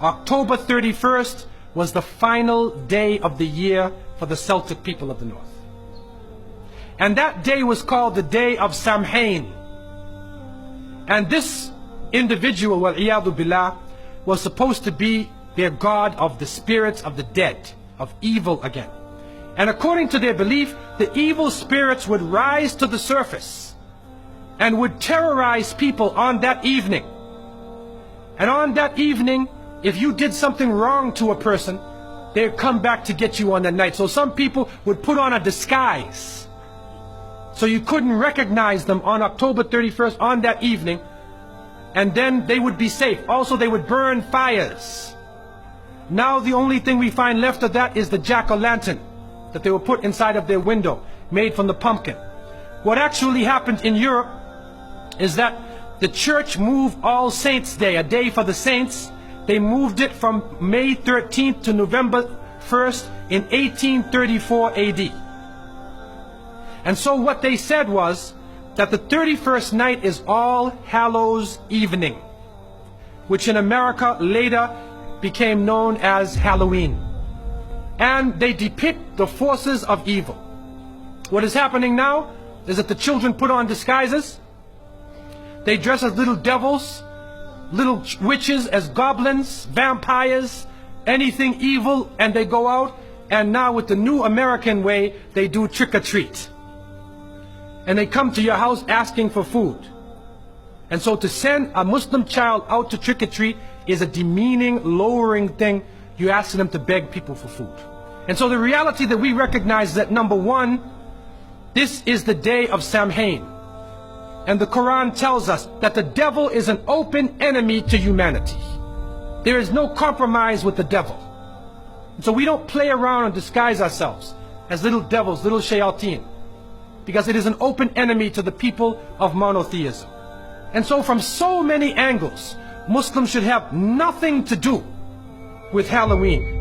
October 31st was the final day of the year for the Celtic people of the North. And that day was called the Day of Samhain. And this individual, wal-iyadu billah, was supposed to be their god of the spirits of the dead, of evil again. And according to their belief, the evil spirits would rise to the surface and would terrorize people on that evening. And on that evening, if you did something wrong to a person, they'd come back to get you on that night. So some people would put on a disguise, so you couldn't recognize them on October 31st on that evening, and then they would be safe. Also, they would burn fires. Now the only thing we find left of that is the jack-o'-lantern that they would put inside of their window, made from the pumpkin. What actually happened in Europe is that the church moved All Saints' Day, a day for the saints. They moved it from May 13th to November 1st in 1834 AD. And so what they said was that the 31st night is All Hallows Evening, which in America later became known as Halloween. And they depict the forces of evil. What is happening now is that the children put on disguises. They dress as little devils, little witches, as goblins, vampires, anything evil, and they go out. And now with the new American way, they do trick-or-treat. And they come to your house asking for food. And so to send a Muslim child out to trick-or-treat is a demeaning, lowering thing. You ask them to beg people for food. And so the reality that we recognize is that, number one, this is the day of Samhain. And the Quran tells us that the devil is an open enemy to humanity. There is no compromise with the devil. And so we don't play around and disguise ourselves as little devils, little shayateen, because it is an open enemy to the people of monotheism. And so from so many angles, Muslims should have nothing to do with Halloween.